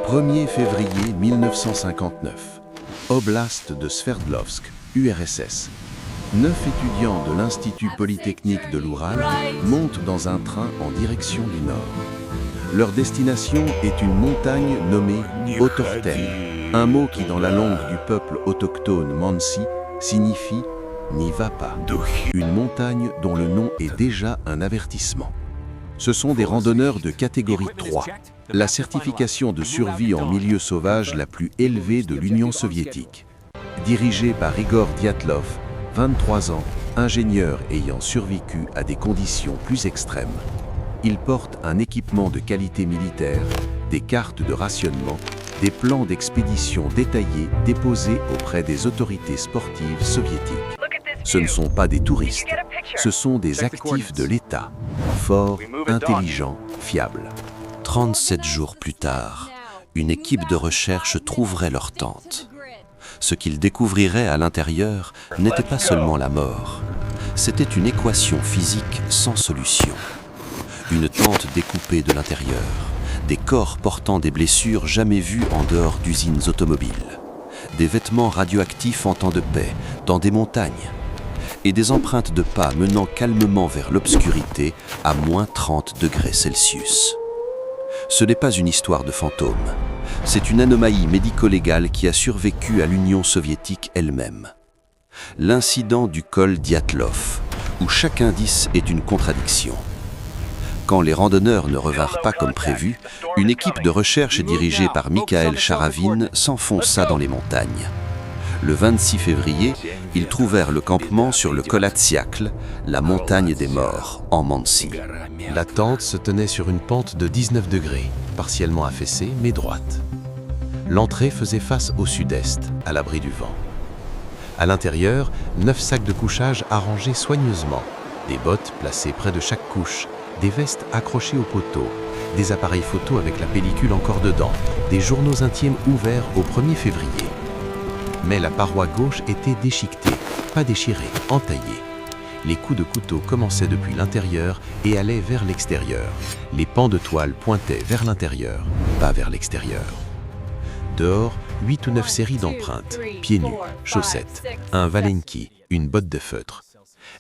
1er février 1959. Oblast de Sverdlovsk, URSS. 9 étudiants de l'Institut Polytechnique de l'Oural montent dans un train en direction du nord. Leur destination est une montagne nommée Otorten, un mot qui dans la langue du peuple autochtone Mansi signifie « n'y va pas », une montagne dont le nom est déjà un avertissement. Ce sont des randonneurs de catégorie 3, la certification de survie en milieu sauvage la plus élevée de l'Union soviétique. Dirigé par Igor Dyatlov, 23 ans, ingénieur ayant survécu à des conditions plus extrêmes. Il porte un équipement de qualité militaire, des cartes de rationnement, des plans d'expédition détaillés déposés auprès des autorités sportives soviétiques. Ce ne sont pas des touristes, ce sont des actifs de l'État, forts, intelligents, fiables. 37 jours plus tard, une équipe de recherche trouverait leur tente. Ce qu'ils découvriraient à l'intérieur n'était pas seulement la mort, c'était une équation physique sans solution. Une tente découpée de l'intérieur, des corps portant des blessures jamais vues en dehors d'usines automobiles, des vêtements radioactifs en temps de paix, dans des montagnes, et des empreintes de pas menant calmement vers l'obscurité à moins 30 degrés Celsius. Ce n'est pas une histoire de fantôme, c'est une anomalie médico-légale qui a survécu à l'Union soviétique elle-même. L'incident du col Dyatlov, où chaque indice est une contradiction. Quand les randonneurs ne revinrent pas comme prévu, une équipe de recherche dirigée par Mikhail Charavine s'enfonça dans les montagnes. Le 26 février, ils trouvèrent le campement sur le Kolatsiakl, la montagne des morts, en Mansi. La tente se tenait sur une pente de 19 degrés, partiellement affaissée mais droite. L'entrée faisait face au sud-est, à l'abri du vent. À l'intérieur, 9 sacs de couchage arrangés soigneusement, des bottes placées près de chaque couche, des vestes accrochées au poteau, des appareils photo avec la pellicule encore dedans, des journaux intimes ouverts au 1er février. Mais la paroi gauche était déchiquetée, pas déchirée, entaillée. Les coups de couteau commençaient depuis l'intérieur et allaient vers l'extérieur. Les pans de toile pointaient vers l'intérieur, pas vers l'extérieur. Dehors, 8 ou 9 séries d'empreintes, pieds nus, chaussettes, un valenki, une botte de feutre.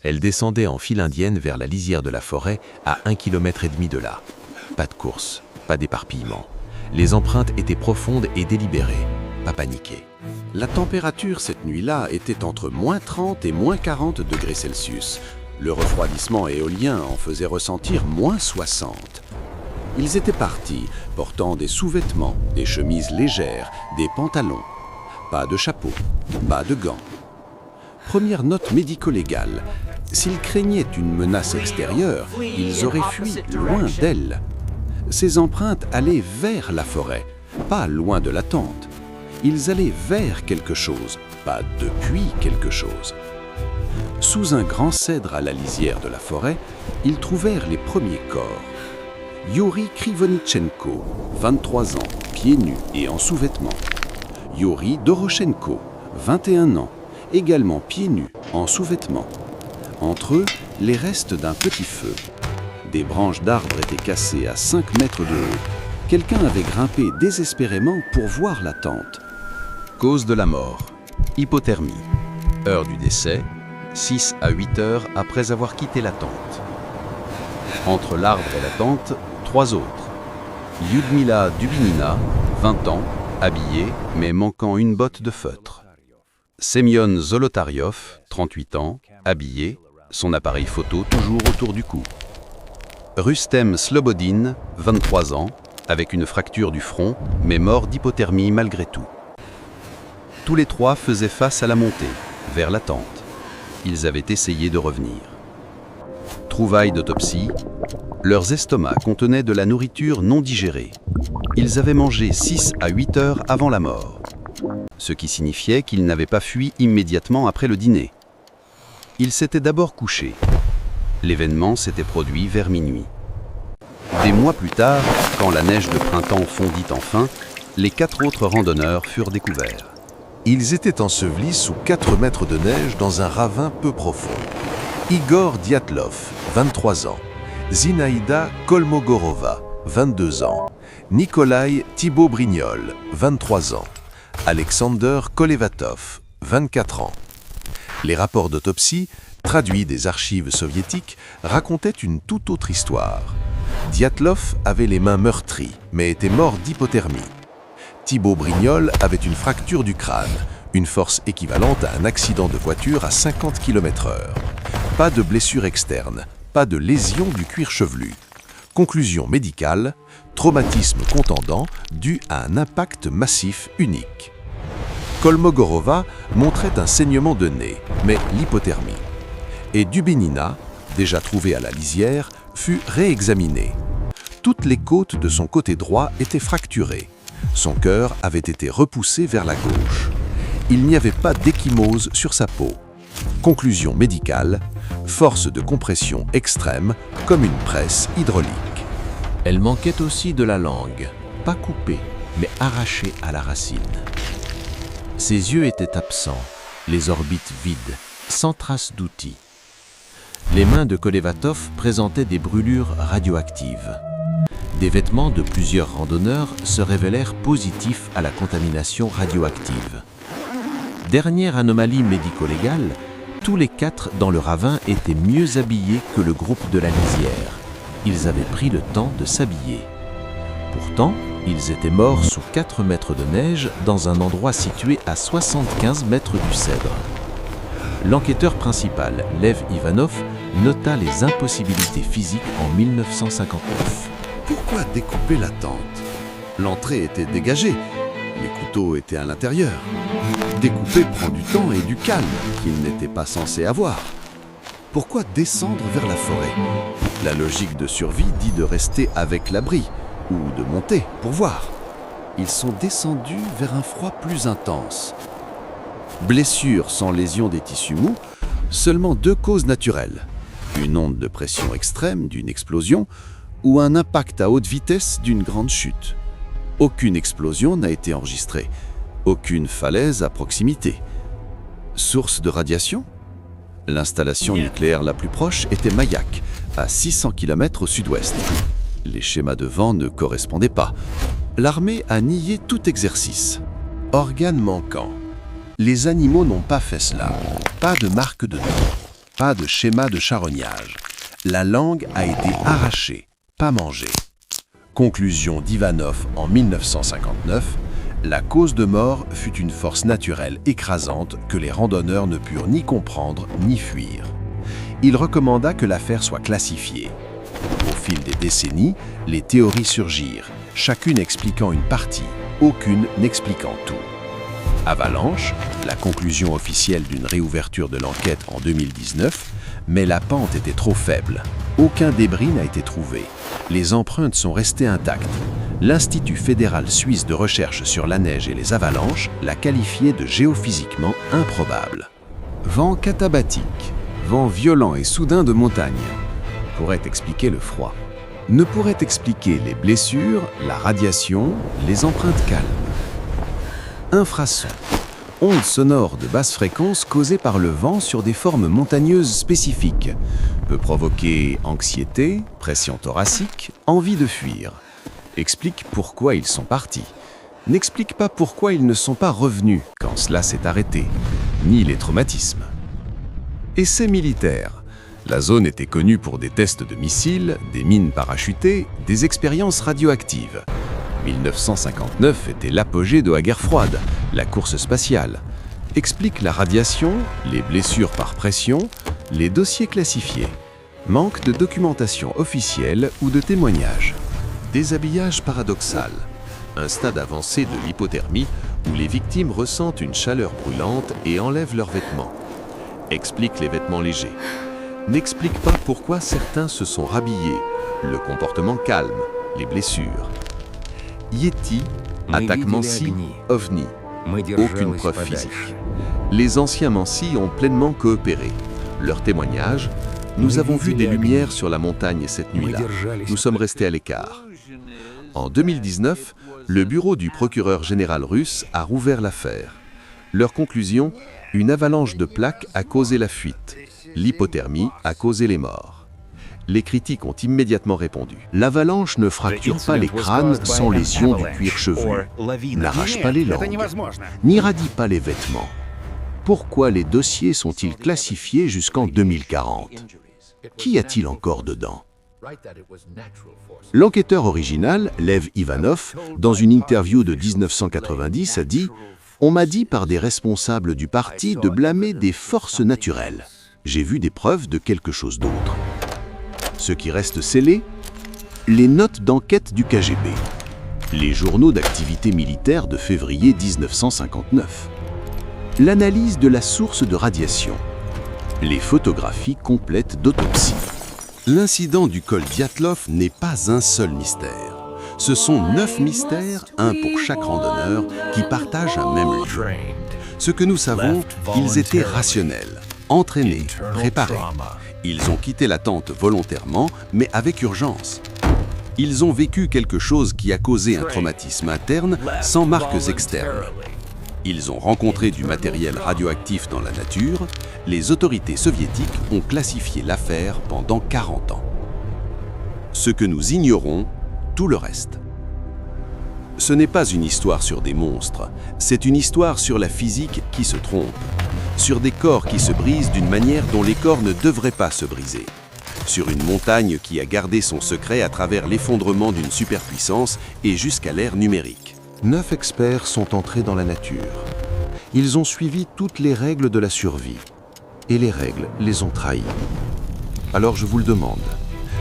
Elles descendaient en file indienne vers la lisière de la forêt à 1,5 km de là. Pas de course, pas d'éparpillement. Les empreintes étaient profondes et délibérées, pas paniquées. La température cette nuit-là était entre moins 30 et moins 40 degrés Celsius. Le refroidissement éolien en faisait ressentir moins 60. Ils étaient partis, portant des sous-vêtements, des chemises légères, des pantalons. Pas de chapeau, pas de gants. Première note médico-légale. S'ils craignaient une menace extérieure, ils auraient fui loin d'elle. Ces empreintes allaient vers la forêt, pas loin de la tente. Ils allaient vers quelque chose, pas depuis quelque chose. Sous un grand cèdre à la lisière de la forêt, ils trouvèrent les premiers corps. Yuri Krivonichenko, 23 ans, pieds nus et en sous-vêtements. Yuri Doroshenko, 21 ans, également pieds nus, en sous-vêtements. Entre eux, les restes d'un petit feu. Des branches d'arbres étaient cassées à 5 mètres de haut. Quelqu'un avait grimpé désespérément pour voir la tente. Cause de la mort, hypothermie. Heure du décès, 6 à 8 heures après avoir quitté la tente. Entre l'arbre et la tente, 3 autres. Lyudmila Dubinina, 20 ans, habillée mais manquant une botte de feutre. Semyon Zolotaryov, 38 ans, habillé, son appareil photo toujours autour du cou. Rustem Slobodin, 23 ans, avec une fracture du front, mais mort d'hypothermie malgré tout. Tous les 3 faisaient face à la montée, vers la tente. Ils avaient essayé de revenir. Trouvailles d'autopsie, leurs estomacs contenaient de la nourriture non digérée. Ils avaient mangé 6 à 8 heures avant la mort, ce qui signifiait qu'ils n'avaient pas fui immédiatement après le dîner. Ils s'étaient d'abord couchés. L'événement s'était produit vers minuit. Des mois plus tard, quand la neige de printemps fondit enfin, les 4 autres randonneurs furent découverts. Ils étaient ensevelis sous 4 mètres de neige dans un ravin peu profond. Igor Dyatlov, 23 ans, Zinaïda Kolmogorova, 22 ans. Nikolai Thibault-Brignol, 23 ans. Alexander Kolevatov, 24 ans. Les rapports d'autopsie, traduits des archives soviétiques, racontaient une toute autre histoire. Dyatlov avait les mains meurtries, mais était mort d'hypothermie. Thibault-Brignol avait une fracture du crâne, une force équivalente à un accident de voiture à 50 km/h. Pas de blessure externe, pas de lésion du cuir chevelu. Conclusion médicale, traumatisme contendant dû à un impact massif unique. Kolmogorova montrait un saignement de nez, mais l'hypothermie. Et Dubinina, déjà trouvé à la lisière, fut réexaminé. Toutes les côtes de son côté droit étaient fracturées. Son cœur avait été repoussé vers la gauche. Il n'y avait pas d'échymose sur sa peau. Conclusion médicale, force de compression extrême comme une presse hydraulique. Elle manquait aussi de la langue, pas coupée, mais arrachée à la racine. Ses yeux étaient absents, les orbites vides, sans trace d'outil. Les mains de Kolevatov présentaient des brûlures radioactives. Des vêtements de plusieurs randonneurs se révélèrent positifs à la contamination radioactive. Dernière anomalie médico-légale, tous les 4 dans le ravin étaient mieux habillés que le groupe de la lisière. Ils avaient pris le temps de s'habiller. Pourtant, ils étaient morts sous 4 mètres de neige dans un endroit situé à 75 mètres du Cèdre. L'enquêteur principal, Lev Ivanov, nota les impossibilités physiques en 1959. Pourquoi découper la tente? L'entrée était dégagée, les couteaux étaient à l'intérieur. Découper prend du temps et du calme qu'il n'était pas censé avoir. Pourquoi descendre vers la forêt? La logique de survie dit de rester avec l'abri, ou de monter pour voir. Ils sont descendus vers un froid plus intense. Blessure sans lésion des tissus mous, seulement 2 causes naturelles. Une onde de pression extrême d'une explosion ou un impact à haute vitesse d'une grande chute. Aucune explosion n'a été enregistrée, aucune falaise à proximité. Source de radiation? L'installation nucléaire la plus proche était Mayak, à 600 km au sud-ouest. Les schémas de vent ne correspondaient pas. L'armée a nié tout exercice. Organes manquants. Les animaux n'ont pas fait cela. Pas de marque de dents. Pas de schéma de charognage. La langue a été arrachée, pas mangée. Conclusion d'Ivanov en 1959, la cause de mort fut une force naturelle écrasante que les randonneurs ne purent ni comprendre ni fuir. Il recommanda que l'affaire soit classifiée. Au fil des décennies, les théories surgirent, chacune expliquant une partie, aucune n'expliquant tout. Avalanche, la conclusion officielle d'une réouverture de l'enquête en 2019, mais la pente était trop faible. Aucun débris n'a été trouvé. Les empreintes sont restées intactes. L'Institut fédéral suisse de recherche sur la neige et les avalanches l'a qualifié de géophysiquement improbable. Vent katabatique, vent violent et soudain de montagne, pourrait expliquer le froid. Ne pourrait expliquer les blessures, la radiation, les empreintes calmes. Infrason, ondes sonores de basse fréquence causées par le vent sur des formes montagneuses spécifiques, peut provoquer anxiété, pression thoracique, envie de fuir. Explique pourquoi ils sont partis. N'explique pas pourquoi ils ne sont pas revenus quand cela s'est arrêté, ni les traumatismes. Essais militaires. La zone était connue pour des tests de missiles, des mines parachutées, des expériences radioactives. 1959 était l'apogée de la guerre froide, la course spatiale. Explique la radiation, les blessures par pression, les dossiers classifiés. Manque de documentation officielle ou de témoignages. Déshabillage paradoxal. Un stade avancé de l'hypothermie où les victimes ressentent une chaleur brûlante et enlèvent leurs vêtements. Explique les vêtements légers. N'explique pas pourquoi certains se sont rhabillés, le comportement calme, les blessures. Yeti, attaque Mansi, OVNI. Aucune preuve physique. Les anciens Mansi ont pleinement coopéré. Leur témoignage: nous avons vu des lumières sur la montagne cette nuit-là. Nous sommes restés à l'écart. En 2019, le bureau du procureur général russe a rouvert l'affaire. Leur conclusion: une avalanche de plaques a causé la fuite. L'hypothermie a causé les morts. Les critiques ont immédiatement répondu. L'avalanche ne fracture pas les crânes sans lésion du cuir chevelu, n'arrache pas les langues, n'irradie pas les vêtements. Pourquoi les dossiers sont-ils classifiés jusqu'en 2040? Qu'y a-t-il encore dedans? L'enquêteur original, Lev Ivanov, dans une interview de 1990, a dit « On m'a dit par des responsables du parti de blâmer des forces naturelles. J'ai vu des preuves de quelque chose d'autre. » Ce qui reste scellé, les notes d'enquête du KGB, les journaux d'activité militaire de février 1959, l'analyse de la source de radiation, les photographies complètes d'autopsie. L'incident du col Dyatlov n'est pas un seul mystère. Ce sont 9 mystères, un pour chaque randonneur, qui partagent un même lieu. Ce que nous savons, ils étaient rationnels, entraînés, préparés. Ils ont quitté la tente volontairement, mais avec urgence. Ils ont vécu quelque chose qui a causé un traumatisme interne sans marques externes. Ils ont rencontré du matériel radioactif dans la nature. Les autorités soviétiques ont classifié l'affaire pendant 40 ans. Ce que nous ignorons, tout le reste. Ce n'est pas une histoire sur des monstres, c'est une histoire sur la physique qui se trompe, sur des corps qui se brisent d'une manière dont les corps ne devraient pas se briser, sur une montagne qui a gardé son secret à travers l'effondrement d'une superpuissance et jusqu'à l'ère numérique. 9 experts sont entrés dans la nature. Ils ont suivi toutes les règles de la survie. Et les règles les ont trahis. Alors je vous le demande,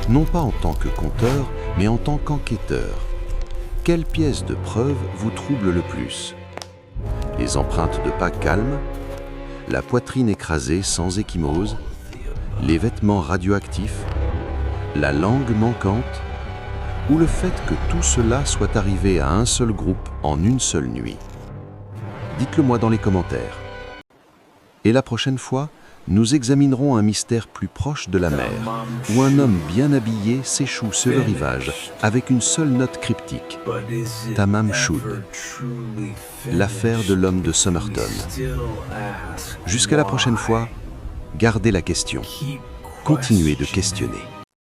non pas en tant que conteur, mais en tant qu'enquêteur. Quelle pièce de preuve vous trouble le plus? Les empreintes de pas calmes, la poitrine écrasée sans ecchymose, les vêtements radioactifs, la langue manquante, ou le fait que tout cela soit arrivé à un seul groupe en une seule nuit? Dites-le moi dans les commentaires. Et la prochaine fois, nous examinerons un mystère plus proche de la mer, où un homme bien habillé s'échoue sur le rivage avec une seule note cryptique. Tamam Shud, l'affaire de l'homme de Somerton. Jusqu'à la prochaine fois, gardez la question. Continuez de questionner.